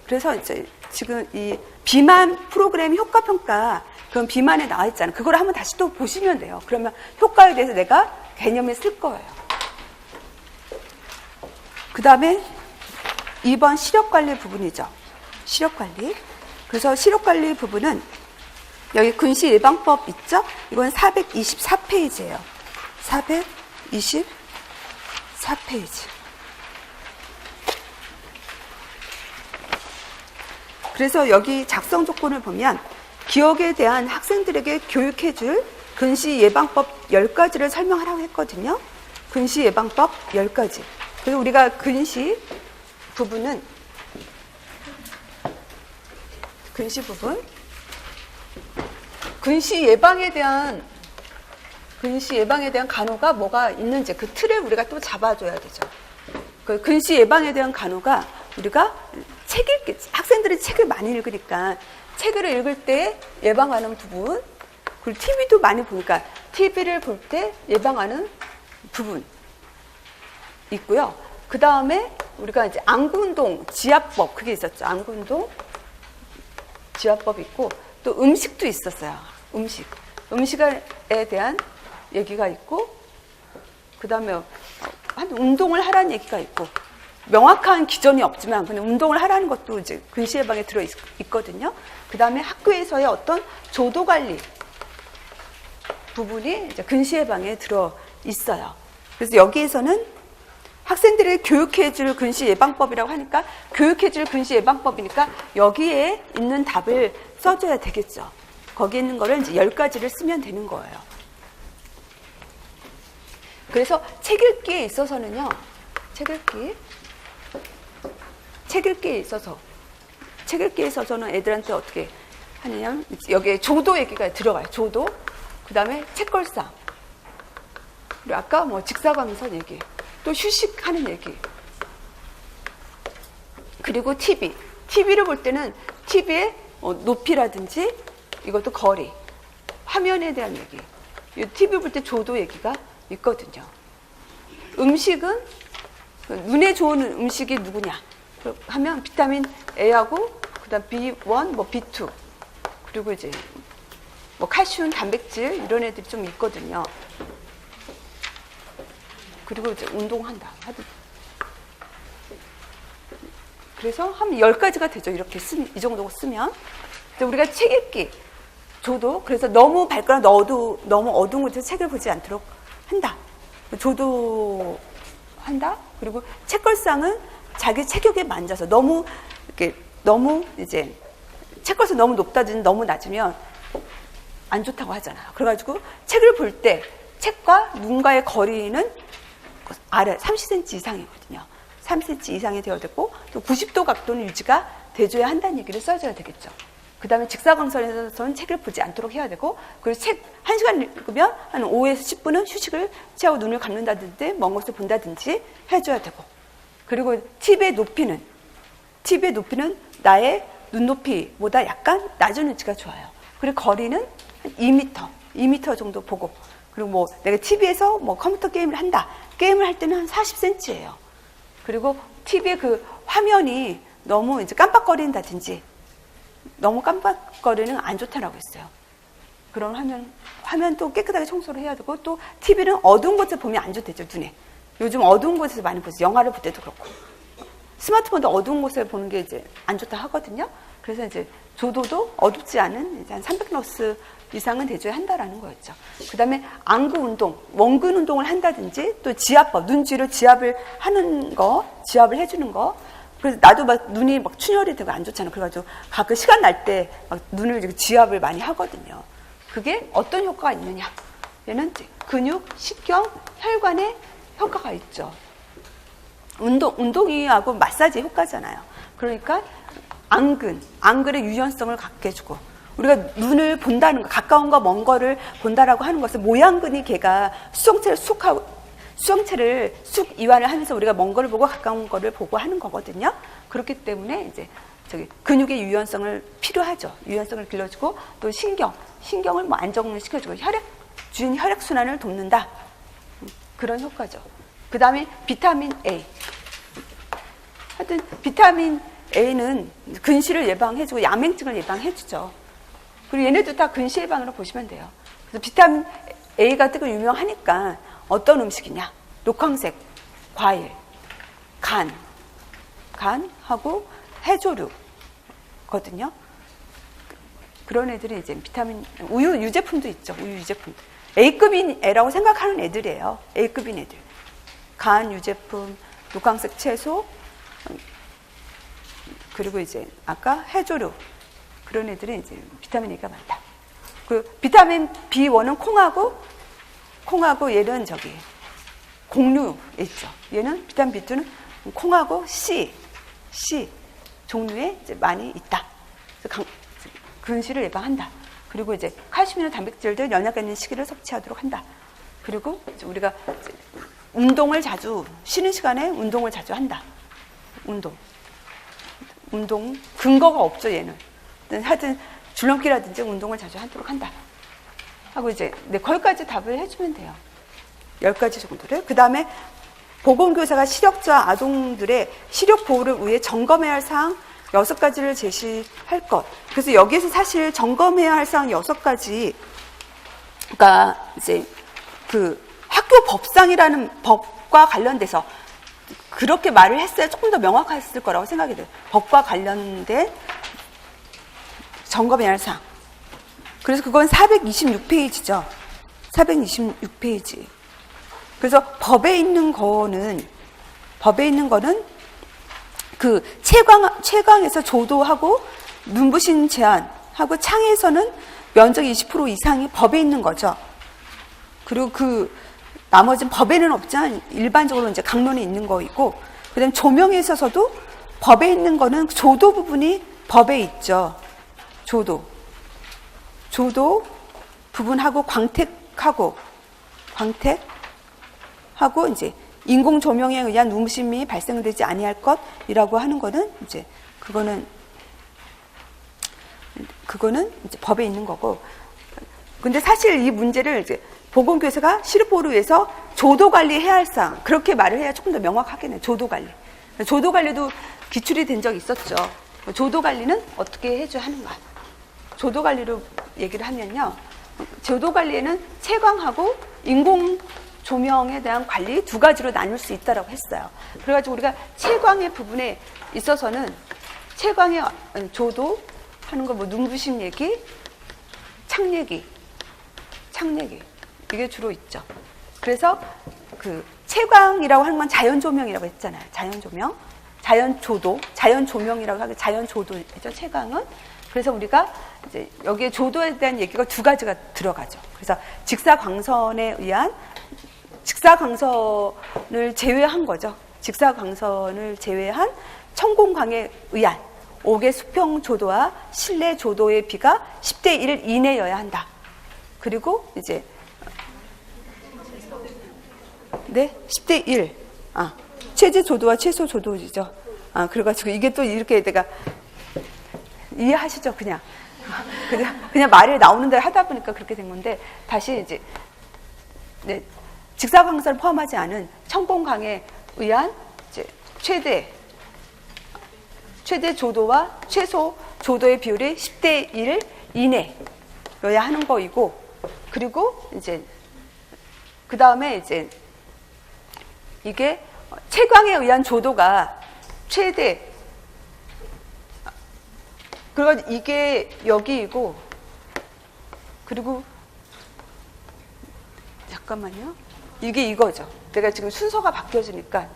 그래서 이제 지금 이 비만 프로그램 효과 평가, 그건 비만에 나와 있잖아요. 그걸 한번 다시 또 보시면 돼요. 그러면 효과에 대해서 내가 개념을 쓸 거예요. 그 다음에 2번 시력관리 부분이죠. 시력관리. 그래서 시력관리 부분은 여기 근시 예방법 있죠? 이건 424페이지예요. 424페이지. 그래서 여기 작성 조건을 보면 기억에 대한 학생들에게 교육해줄 근시 예방법 10가지를 설명하라고 했거든요. 근시 예방법 10가지. 그래서 우리가 근시 부분 근시 예방에 대한 간호가 뭐가 있는지 그 틀을 우리가 또 잡아줘야 되죠. 그 근시 예방에 대한 간호가 우리가 학생들이 책을 많이 읽으니까 책을 읽을 때 예방하는 부분, 그리고 TV도 많이 보니까 TV를 볼 때 예방하는 부분 있고요. 그 다음에 우리가 이제 안구운동 지압법, 그게 있었죠. 안구운동 지압법 있고, 또 음식도 있었어요. 음식에 대한 얘기가 있고, 그 다음에 한 운동을 하라는 얘기가 있고, 명확한 기전이 없지만 근데 운동을 하라는 것도 이제 근시 예방에 들어 있거든요. 그 다음에 학교에서의 어떤 조도 관리 부분이 이제 근시 예방에 들어 있어요. 그래서 여기에서는 학생들을 교육해줄 근시 예방법이라고 하니까 교육해줄 근시 예방법이니까 여기에 있는 답을 써줘야 되겠죠. 거기 있는 거를 이제 10가지를 쓰면 되는 거예요. 그래서 책 읽기에 있어서는요, 책 읽기에 있어서는 애들한테 어떻게 하느냐, 여기에 조도 얘기가 들어가요. 조도. 그 다음에 책걸상. 그리고 아까 뭐 직사광선 얘기, 또 휴식하는 얘기, 그리고 TV를 볼 때는 TV의 높이라든지 이것도 거리, 화면에 대한 얘기, TV 볼 때 조도 얘기가 있거든요. 음식은 눈에 좋은 음식이 누구냐 하면 비타민 A하고 그다음 B1, 뭐 B2, 그리고 이제 뭐 칼슘, 단백질 이런 애들이 좀 있거든요. 그리고 이제 운동한다. 그래서 한 10가지가 되죠. 이렇게 이 정도 쓰면. 우리가 책 읽기, 조도, 그래서 너무 밝거나 너무 어두운 곳에서 책을 보지 않도록 한다. 조도 한다. 그리고 책걸상은 자기 체격에 만져서 너무 이제 책걸상 너무 높다든지 너무 낮으면 안 좋다고 하잖아요. 그래가지고 책을 볼 때 책과 눈과의 거리는 아래 30cm 이상이거든요. 30cm 이상이 되어야 되고 또 90도 각도는 유지가 돼줘야 한다는 얘기를 써줘야 되겠죠. 그 다음에 직사광선에서는 책을 보지 않도록 해야 되고, 그리고 책 1시간 읽으면 한 5에서 10분은 휴식을 취하고 눈을 감는다든지 먼 곳을 본다든지 해줘야 되고, 그리고 TV의 높이는 나의 눈높이보다 약간 낮은 위치가 좋아요. 그리고 거리는 한 2m 정도 보고, 그리고 뭐 내가 TV에서 뭐 컴퓨터 게임을 한다. 게임을 할 때는 한 40cm예요. 그리고 TV의 그 화면이 너무 이제 깜빡거린다든지 너무 깜빡거리는 안 좋다라고 했어요. 그런 화면 또 깨끗하게 청소를 해야 되고, 또 TV는 어두운 곳에 보면 안 좋대죠, 눈에. 요즘 어두운 곳에서 많이 보세요. 영화를 볼 때도 그렇고. 스마트폰도 어두운 곳에 보는 게 이제 안 좋다 하거든요. 그래서 이제 조도도 어둡지 않은 이제 한 300러스 이상은 돼줘야 한다라는 거였죠. 그 다음에 안구 운동, 원근 운동을 한다든지, 또 지압법, 눈 뒤로 지압을 하는 거, 지압을 해주는 거. 그래서 나도 막 눈이 막 충혈이 되고 안 좋잖아. 그래가지고 가끔 시간 날 때 막 눈을 지압을 많이 하거든요. 그게 어떤 효과가 있느냐? 얘는 근육, 식경, 혈관에 효과가 있죠. 운동이하고 마사지 효과잖아요. 그러니까 안근의 유연성을 갖게 해주고, 우리가 눈을 본다는 거, 가까운가 먼 거를 본다라고 하는 것은 모양근이 걔가 수정체를 쑥 이완을 하면서 우리가 먼 거를 보고 가까운 거를 보고 하는 거거든요. 그렇기 때문에 이제 근육의 유연성을 필요하죠. 유연성을 길러주고, 또 신경을 뭐 안정을 시켜주고, 주인 혈액순환을 돕는다. 그런 효과죠. 그 다음에 비타민 A. 하여튼 비타민 A는 근시를 예방해주고 양맹증을 예방해주죠. 그리고 얘네도 다 근시 예방으로 보시면 돼요. 그래서 비타민 A가 되게 유명하니까 어떤 음식이냐? 녹황색, 과일, 간하고 해조류거든요. 그런 애들이 이제 비타민, 우유 유제품도 있죠. 우유 유제품도. A급인 애라고 생각하는 애들이에요. A급인 애들. 간 유제품, 녹황색 채소, 그리고 이제 아까 해조류. 그런 애들은 이제 비타민 A가 많다. 그 비타민 B1은 콩하고 얘는 곡류에 있죠. 얘는 비타민 B2는 콩하고 C 종류에 이제 많이 있다. 그래서 근시를 예방한다. 그리고 이제 칼슘이나 단백질들 연약가 있는 시기를 섭취하도록 한다. 그리고 이제 우리가 운동을 자주, 쉬는 시간에 운동을 자주 한다. 운동 근거가 없죠, 얘는. 하여튼 줄넘기라든지 운동을 자주 하도록 한다 하고, 이제 거기까지 답을 해주면 돼요. 10가지 정도를. 그 다음에 보건교사가 시력저하 아동들의 시력 보호를 위해 점검해야 할 사항 6가지를 제시할 것. 그래서 여기에서 사실 점검해야 할 사항 6가지가 이제 그 학교 법상이라는 법과 관련돼서 그렇게 말을 했어야 조금 더 명확했을 거라고 생각이 돼요. 법과 관련된 점검해야 할 사항. 그래서 그건 426페이지죠. 426페이지. 그래서 법에 있는 거는 그 채광에서 조도하고 눈부신 제한하고 창에서는 면적 20% 이상이 법에 있는 거죠. 그리고 그 나머지는 법에는 없지만 일반적으로 이제 강론에 있는 거이고, 그다음에 조명에 있어서도 법에 있는 거는 조도 부분이 법에 있죠. 조도 부분하고 광택 하고 이제 인공 조명에 의한 눈부심이 발생되지 아니할 것이라고 하는 거는 이제 그거는 이제 법에 있는 거고. 근데 사실 이 문제를 이제 보건교사가 시립보호를 위해서 조도 관리해야 할 사항, 그렇게 말을 해야 조금 더 명확하겠네요. 조도 관리. 조도 관리도 기출이 된 적이 있었죠. 조도 관리는 어떻게 해줘야 하는가? 조도 관리로 얘기를 하면요. 조도 관리에는 채광하고 인공 조명에 대한 관리 두 가지로 나눌 수 있다라고 했어요. 그래가지고 우리가 채광의 부분에 있어서는 채광의 조도 하는 거 뭐 눈부심 얘기, 창 얘기 이게 주로 있죠. 그래서 그 채광이라고 하는 건 자연 조명이라고 했잖아요. 자연 조명, 자연 조도, 자연 조명이라고 하고 자연 조도죠. 채광은. 그래서 우리가 이제 여기에 조도에 대한 얘기가 두 가지가 들어가죠. 그래서 직사광선에 의한 직사광선을 제외한 거죠. 직사광선을 제외한 청공광에 의한 5개 수평 조도와 실내 조도의 비가 10대 1 이내여야 한다. 그리고 이제 네, 10대 1. 최대 조도와 최소 조도죠. 그래가지고 이게 또 이렇게 내가 이해하시죠? 그냥 말이 나오는 대로 하다 보니까 그렇게 된 건데 다시 이제 네, 직사광선을 포함하지 않은 청공광에 의한 이제 최대 조도와 최소 조도의 비율이 10대 1 이내여야 하는 거이고, 그리고 이제 그 다음에 이제 이게 채광에 의한 조도가 최대, 그리고 이게 여기이고, 그리고 잠깐만요. 이게 이거죠. 내가 지금 순서가 바뀌어지니까.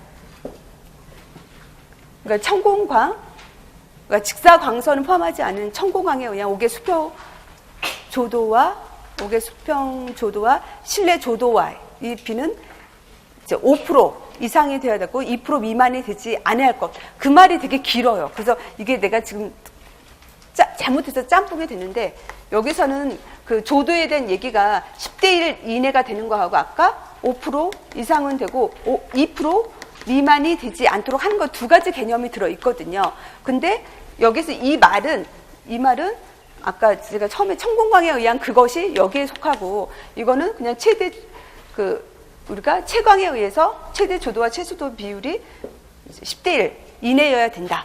그러니까 청공광, 그러니까 직사광선을 포함하지 않은 청공광에 의한 5개 수평 조도와 실내 조도와 이 비는 이제 5% 이상이 되어야 되고 2% 미만이 되지 않아야 할 것. 그 말이 되게 길어요. 그래서 이게 내가 지금 잘못해서 짬뽕이 됐는데 여기서는 그 조도에 대한 얘기가 10대 1 이내가 되는 거하고 아까 5% 이상은 되고 2% 미만이 되지 않도록 하는 거 두 가지 개념이 들어 있거든요. 근데 여기서 이 말은 아까 제가 처음에 청공광에 의한 그것이 여기에 속하고, 이거는 그냥 최대 우리가 채광에 의해서 최대 조도와 최소도 비율이 10대 1 이내여야 된다.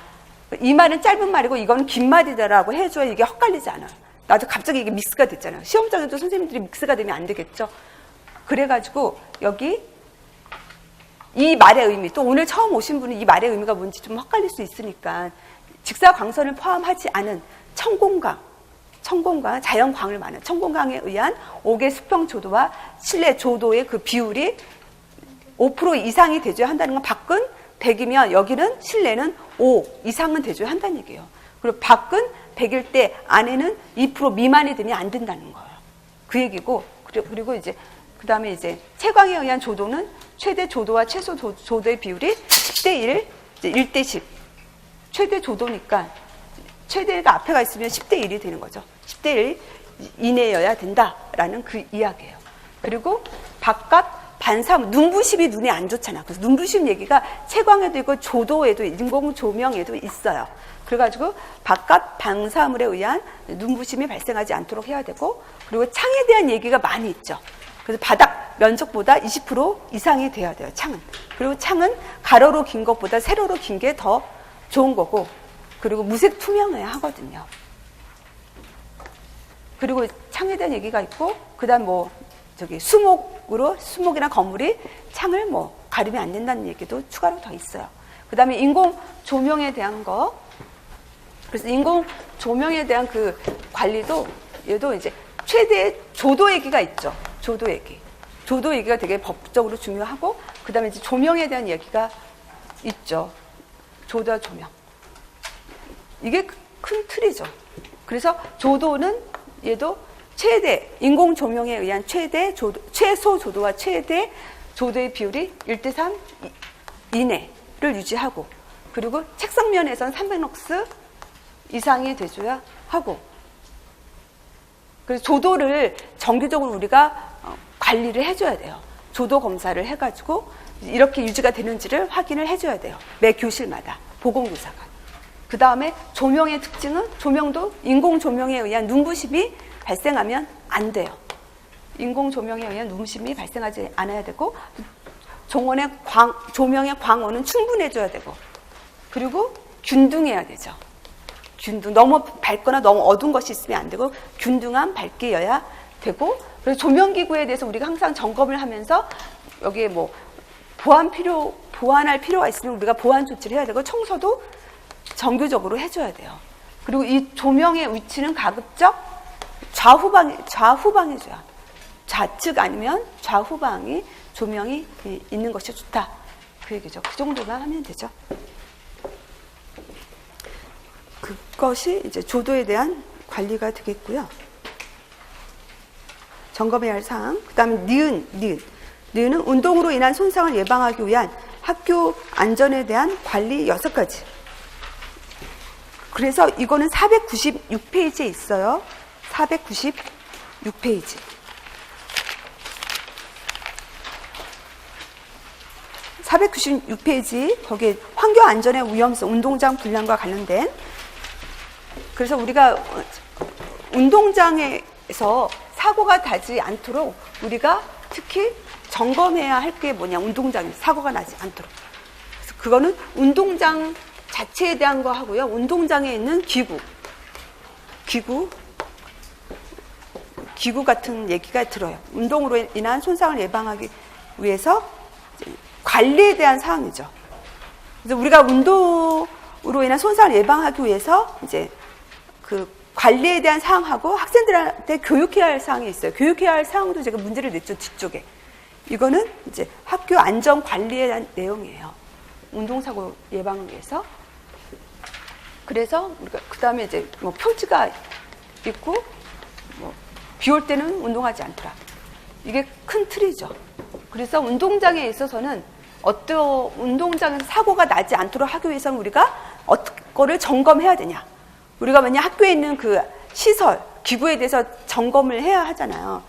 이 말은 짧은 말이고 이거는 긴 말이다라고 해줘야 이게 헛갈리지 않아요. 나도 갑자기 이게 믹스가 됐잖아요. 시험장에도 선생님들이 믹스가 되면 안 되겠죠. 그래가지고 여기 이 말의 의미, 또 오늘 처음 오신 분은 이 말의 의미가 뭔지 좀 헛갈릴 수 있으니까 직사광선을 포함하지 않은 청공광, 자연광을 말하는 청공광에 의한 5개 수평 조도와 실내 조도의 그 비율이 5% 이상이 돼줘야 한다는 건 밖은 100이면 여기는 실내는 5 이상은 돼줘야 한다는 얘기예요. 그리고 밖은 100일 때 안에는 2% 미만이 되면 안 된다는 거예요. 그 얘기고, 그리고 이제 그 다음에 이제 채광에 의한 조도는 최대 조도와 최소 조도의 비율이 10대 1, 이제 1대 10. 최대 조도니까 최대가 앞에가 있으면 10대 1이 되는 거죠. 10대 1 이내여야 된다라는 그 이야기예요. 그리고 바깥 반사물, 눈부심이 눈에 안 좋잖아. 그래서 눈부심 얘기가 채광에도 있고 조도에도, 인공 조명에도 있어요. 그래가지고 바깥 방사물에 의한 눈부심이 발생하지 않도록 해야 되고, 그리고 창에 대한 얘기가 많이 있죠. 그래서 바닥 면적보다 20% 이상이 돼야 돼요, 창은. 그리고 창은 가로로 긴 것보다 세로로 긴 게 더 좋은 거고, 그리고 무색 투명해야 하거든요. 그리고 창에 대한 얘기가 있고, 그 다음 수목이나 건물이 창을 가리면 안 된다는 얘기도 추가로 더 있어요. 그 다음에 인공 조명에 대한 거. 그래서 인공 조명에 대한 그 관리도, 얘도 이제 최대 조도 얘기가 있죠. 조도 얘기가 되게 법적으로 중요하고, 그 다음에 이제 조명에 대한 얘기가 있죠. 조도와 조명. 이게 큰 틀이죠. 그래서 조도는 얘도 최대, 인공 조명에 의한 최소 조도와 최대 조도의 비율이 1대 3 이내를 유지하고, 그리고 책상면에선 300럭스 이상이 돼줘야 하고, 그래서 조도를 정기적으로 우리가 관리를 해줘야 돼요. 조도 검사를 해가지고 이렇게 유지가 되는지를 확인을 해줘야 돼요. 매 교실마다 보건교사가. 그 다음에 조명의 특징은 조명도 인공 조명에 의한 눈부심이 발생하면 안 돼요. 인공 조명에 의한 눈부심이 발생하지 않아야 되고, 조명의 광원은 충분해줘야 되고, 그리고 균등해야 되죠. 너무 밝거나 너무 어두운 것이 있으면 안 되고 균등한 밝기여야 되고, 그래서 조명기구에 대해서 우리가 항상 점검을 하면서 여기에 뭐 보완할 필요가 있으면 우리가 보완 조치를 해야 되고, 청소도 정규적으로 해줘야 돼요. 그리고 이 조명의 위치는 가급적 좌후방해줘야, 좌측 아니면 좌후방이 조명이 있는 것이 좋다, 그 얘기죠. 그 정도만 하면 되죠. 그것이 이제 조도에 대한 관리가 되겠고요. 점검해야 할 사항. 그 다음에 니은은 운동으로 인한 손상을 예방하기 위한 학교 안전에 대한 관리 6가지. 그래서 이거는 496페이지에 있어요. 496페이지. 496페이지, 거기에 환경 안전의 위험성, 운동장 분량과 관련된. 그래서 우리가 운동장에서 사고가 나지 않도록 우리가 특히 점검해야 할 게 뭐냐, 운동장에서 사고가 나지 않도록. 그래서 그거는 운동장 자체에 대한 거 하고요. 운동장에 있는 기구 같은 얘기가 들어요. 운동으로 인한 손상을 예방하기 위해서 관리에 대한 사항이죠. 그래서 우리가 운동으로 인한 손상을 예방하기 위해서 이제 그 관리에 대한 사항하고 학생들한테 교육해야 할 사항이 있어요. 교육해야 할 사항도 제가 문제를 냈죠, 뒤쪽에. 이거는 이제 학교 안전 관리에 대한 내용이에요. 운동사고 예방을 위해서. 그래서 우리가 그 다음에 이제 뭐 표지가 있고, 뭐 비 올 때는 운동하지 않더라. 이게 큰 틀이죠. 그래서 운동장에 있어서는 운동장에서 사고가 나지 않도록 하기 위해서는 우리가 어떤 거를 점검해야 되냐. 우리가 만약 학교에 있는 그 시설, 기구에 대해서 점검을 해야 하잖아요.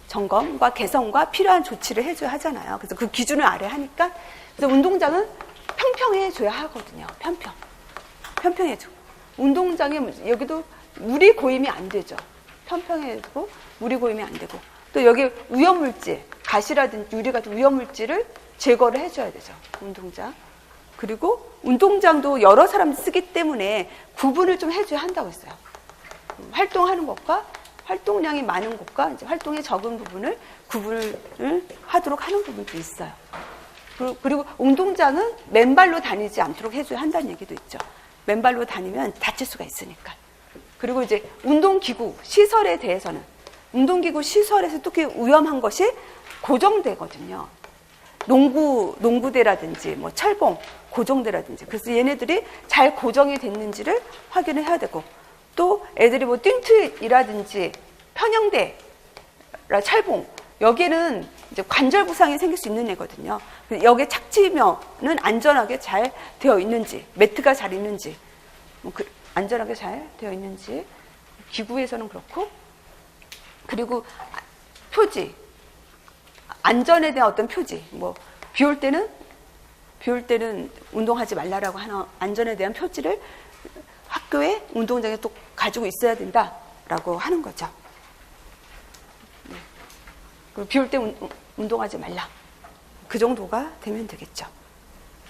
점검과 개선과 필요한 조치를 해줘야 하잖아요. 그래서 그 기준을 아래 하니까. 그래서 운동장은 평평해줘야 하거든요. 평평해줘. 운동장에 여기도 물이 고임이 안 되죠. 평평해지고 물이 고임이 안 되고, 또 여기 위험물질, 가시라든지 유리 같은 위험물질을 제거를 해줘야 되죠. 운동장. 그리고 운동장도 여러 사람들이 쓰기 때문에 구분을 좀 해줘야 한다고 했어요. 활동하는 것과 활동량이 많은 곳과 이제 활동이 적은 부분을 구분을 하도록 하는 부분도 있어요. 그리고 운동장은 맨발로 다니지 않도록 해줘야 한다는 얘기도 있죠. 맨발로 다니면 다칠 수가 있으니까. 그리고 이제 운동기구 시설에 대해서는, 운동기구 시설에서 특히 위험한 것이 고정되거든요. 농구대라든지 뭐 철봉 고정대라든지. 그래서 얘네들이 잘 고정이 됐는지를 확인을 해야 되고, 또 애들이 뭐 띵트이라든지 편형대, 철봉, 여기는 이제 관절 부상이 생길 수 있는 애거든요. 여기에 착지면은 안전하게 잘 되어 있는지, 매트가 잘 있는지, 안전하게 잘 되어 있는지, 기구에서는 그렇고, 그리고 표지, 안전에 대한 어떤 표지, 뭐 비 올 때는 운동하지 말라라고 하는 안전에 대한 표지를 학교에 운동장에 또 가지고 있어야 된다라고 하는 거죠. 그리고 비 올 때 운동하지 말라. 그 정도가 되면 되겠죠.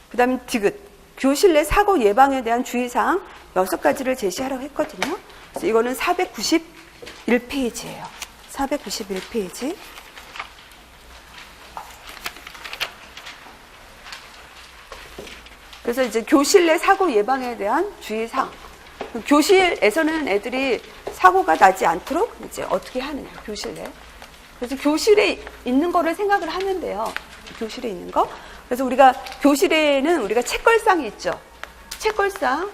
그 다음에 디귿. 교실 내 사고 예방에 대한 주의사항 6가지를 제시하라고 했거든요. 그래서 이거는 491페이지예요. 491페이지. 그래서 이제 교실 내 사고 예방에 대한 주의사항. 교실에서는 애들이 사고가 나지 않도록 이제 어떻게 하느냐, 교실 내. 그래서 교실에 있는 거를 생각을 하면 돼요. 교실에 있는 거. 그래서 우리가 교실에는 우리가 책걸상이 있죠. 책걸상,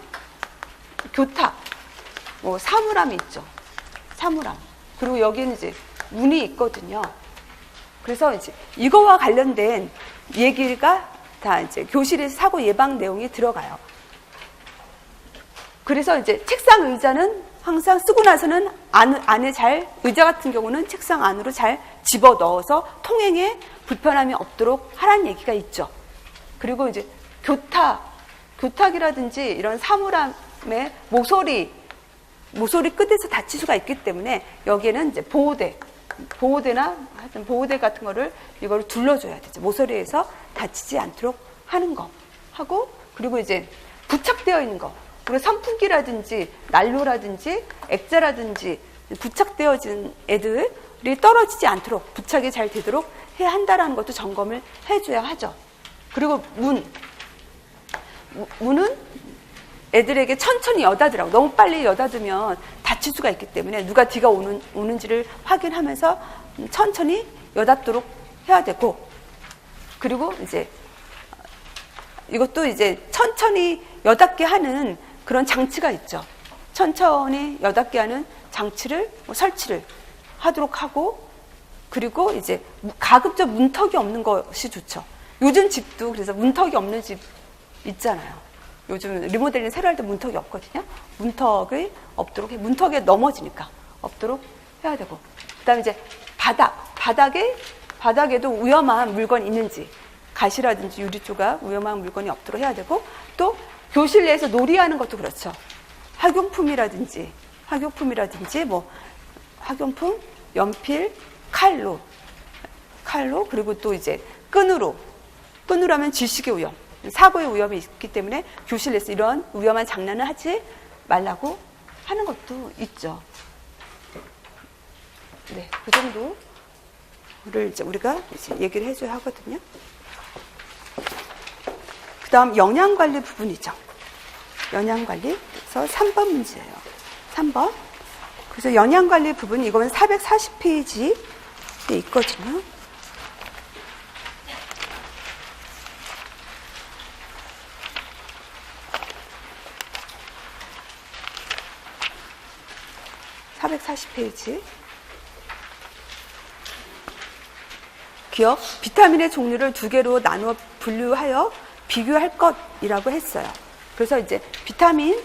교탁, 뭐 사물함이 있죠. 사물함. 그리고 여기는 이제 문이 있거든요. 그래서 이제 이거와 관련된 얘기가 다 이제 교실에서 사고 예방 내용이 들어가요. 그래서 이제 책상 의자는 항상 쓰고 나서는 안에 잘, 의자 같은 경우는 책상 안으로 잘 집어 넣어서 통행에 불편함이 없도록 하라는 얘기가 있죠. 그리고 이제 교탁이라든지 이런 사물함의 모서리 끝에서 다칠 수가 있기 때문에 여기에는 이제 보호대나 하여튼 보호대 같은 거를 이걸 둘러줘야 되죠. 모서리에서 다치지 않도록 하는 거 하고, 그리고 이제 부착되어 있는 거, 그리고 선풍기라든지 난로라든지 액자라든지 부착되어진 애들이 떨어지지 않도록 부착이 잘 되도록 해야 한다라는 것도 점검을 해줘야 하죠. 그리고 문은 애들에게 천천히 여닫으라고, 너무 빨리 여닫으면 다칠 수가 있기 때문에 누가 뒤가 오는지를 확인하면서 천천히 여닫도록 해야 되고, 그리고 이제 이것도 이제 천천히 여닫게 하는 그런 장치가 있죠. 천천히 여닫게 하는 장치를 설치를 하도록 하고, 그리고 이제 가급적 문턱이 없는 것이 좋죠. 요즘 집도 그래서 문턱이 없는 집 있잖아요. 요즘 리모델링 새로 할 때 문턱이 없거든요. 문턱이 없도록 문턱에 넘어지니까 없도록 해야 되고, 그다음에 이제 바닥에도 위험한 물건이 있는지, 가시라든지 유리 조각 위험한 물건이 없도록 해야 되고, 또 교실 내에서 놀이하는 것도 그렇죠. 학용품이라든지 뭐 학용품, 연필, 칼로 그리고 또 이제 끈으로 하면 질식의 위험, 사고의 위험이 있기 때문에 교실 내에서 이런 위험한 장난을 하지 말라고 하는 것도 있죠. 네, 그 정도를 이제 우리가 이제 얘기를 해줘야 하거든요. 그 다음 영양관리 부분이죠. 영양관리. 그래서 3번 문제예요. 3번. 그래서 영양관리 부분, 이거는 440페이지에 있거든요. (440페이지) 기억, 비타민의 종류를 두 개로 나누어 분류하여 비교할 것이라고 했어요. 그래서 이제 비타민,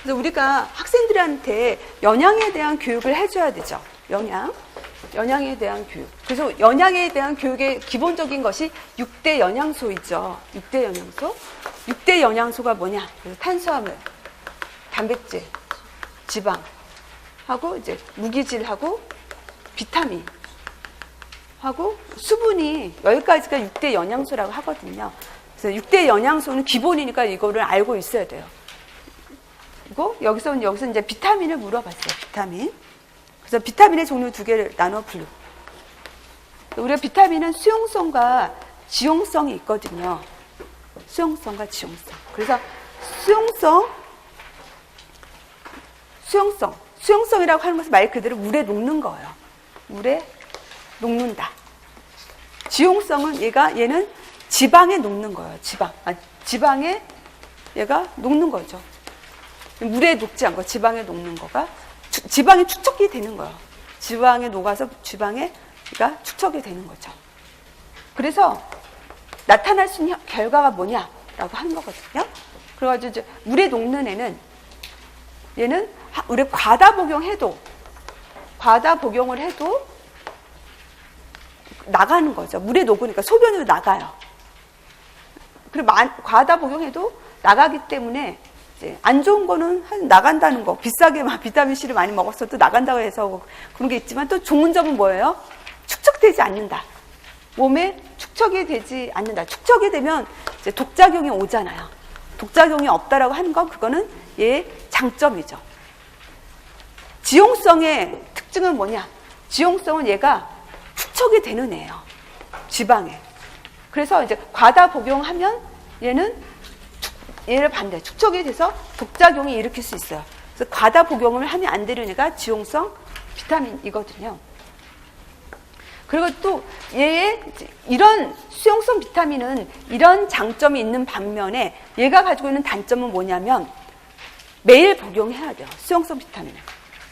그래서 우리가 학생들한테 영양에 대한 교육을 해줘야 되죠. 영양에 대한 교육. 그래서 영양에 대한 교육의 기본적인 것이 6대 영양소이죠. 6대 영양소가 뭐냐? 그래서 탄수화물, 단백질, 지방, 하고 이제 무기질하고 비타민 하고 수분이, 여기까지가 6대 영양소라고 하거든요. 그래서 6대 영양소는 기본이니까 이거를 알고 있어야 돼요. 그리고 여기서 이제 비타민을 물어봤어요. 비타민. 그래서 비타민의 종류 두 개를 나눠 분류. 우리가 비타민은 수용성과 지용성이 있거든요. 수용성과 지용성. 그래서 수용성이라고 하는 것은 말 그대로 물에 녹는 거예요. 물에 녹는다. 지용성은 얘는 지방에 녹는 거예요. 지방에 얘가 녹는 거죠. 물에 녹지 않고 지방에 녹는 거가 지방이 축적이 되는 거예요. 지방에 녹아서 지방에 얘가 축적이 되는 거죠. 그래서 나타날 수 있는 결과가 뭐냐라고 하는 거거든요. 그래가지고 이제 물에 녹는 얘는 우리 과다 복용을 해도 나가는 거죠. 물에 녹으니까 소변으로 나가요. 그리고 과다 복용해도 나가기 때문에 이제 안 좋은 거는 나간다는 거. 비싸게 비타민 C를 많이 먹었어도 나간다고 해서 그런 게 있지만, 또 좋은 점은 뭐예요? 축적되지 않는다. 몸에 축적이 되지 않는다. 축적이 되면 이제 독작용이 오잖아요. 독작용이 없다라고 하는 건 그거는 얘의 장점이죠. 지용성의 특징은 뭐냐? 지용성은 얘가 축적이 되는 애예요. 지방에. 그래서 이제 과다 복용하면 얘를 반대, 축적이 돼서 독작용이 일으킬 수 있어요. 그래서 과다 복용을 하면 안 되는 애가 지용성 비타민이거든요. 그리고 또 얘의 이런 수용성 비타민은 이런 장점이 있는 반면에 얘가 가지고 있는 단점은 뭐냐면 매일 복용해야 돼요. 수용성 비타민을.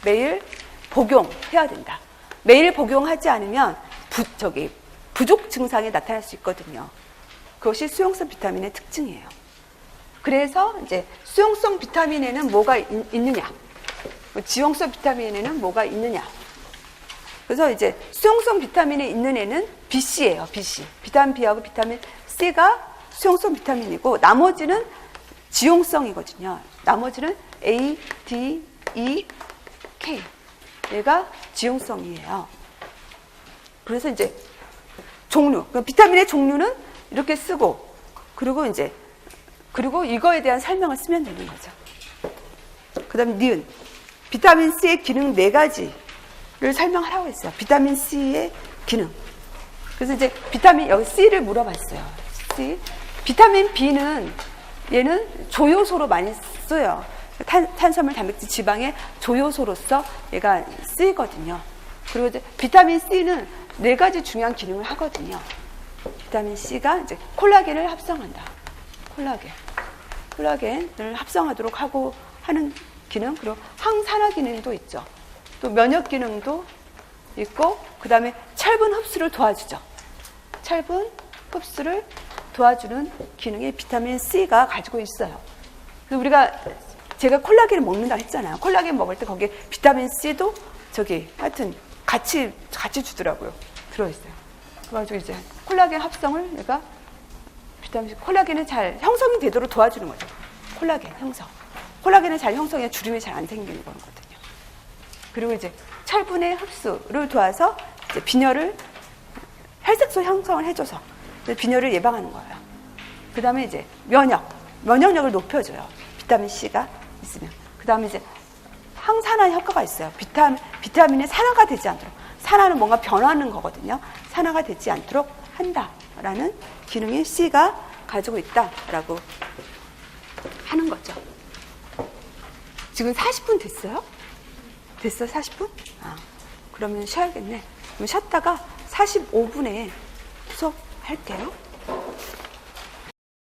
매일 복용해야 된다. 매일 복용하지 않으면 부족 증상이 나타날 수 있거든요. 그것이 수용성 비타민의 특징이에요. 그래서 이제 수용성 비타민에는 뭐가 있느냐, 지용성 비타민에는 뭐가 있느냐. 그래서 이제 수용성 비타민이 있는 애는 BC예요. BC. 비타민 B하고 비타민 C가 수용성 비타민이고 나머지는 지용성이거든요. 나머지는 A, D, E, K. 얘가 지용성이에요. 그래서 이제 종류, 그러니까 비타민의 종류는 이렇게 쓰고, 그리고 이거에 대한 설명을 쓰면 되는 거죠. 그 다음에 니은. 비타민 C의 기능 4가지를 설명하라고 했어요. 비타민 C의 기능. 그래서 이제 여기 C를 물어봤어요. C. 비타민 B는 얘는 조효소로 많이 써요. 탄수화물, 단백질, 지방의 조효소로서 얘가 쓰이거든요. 그리고 이제 비타민 C는 4가지 중요한 기능을 하거든요. 비타민 C가 이제 콜라겐을 합성한다. 콜라겐을 합성하도록 하는 기능, 그리고 항산화 기능도 있죠. 또 면역 기능도 있고, 그 다음에 철분 흡수를 도와주죠. 철분 흡수를 도와주는 기능이 비타민 C가 가지고 있어요. 그래서 제가 콜라겐을 먹는다 했잖아요. 콜라겐 먹을 때 거기에 비타민 C도 하여튼 같이 주더라고요. 들어있어요. 그래가지고 이제 콜라겐 합성을 얘가 콜라겐이 잘 형성이 되도록 도와주는 거죠. 콜라겐 형성. 콜라겐을 잘 형성해 주름이 잘 안 생기는 거거든요. 그리고 이제 철분의 흡수를 도와서 이제 혈색소 형성을 해줘서 빈혈을 예방하는 거예요. 그 다음에 이제 면역력을 높여줘요. 비타민 C가 있으면. 그 다음에 이제 항산화 효과가 있어요. 비타민이 산화가 되지 않도록. 산화는 뭔가 변화하는 거거든요. 산화가 되지 않도록 한다라는 기능이 C가 가지고 있다라고 하는 거죠. 지금 40분 됐어요? 됐어, 40분? 그러면 쉬어야겠네. 그럼 쉬었다가 45분에 수업할게요.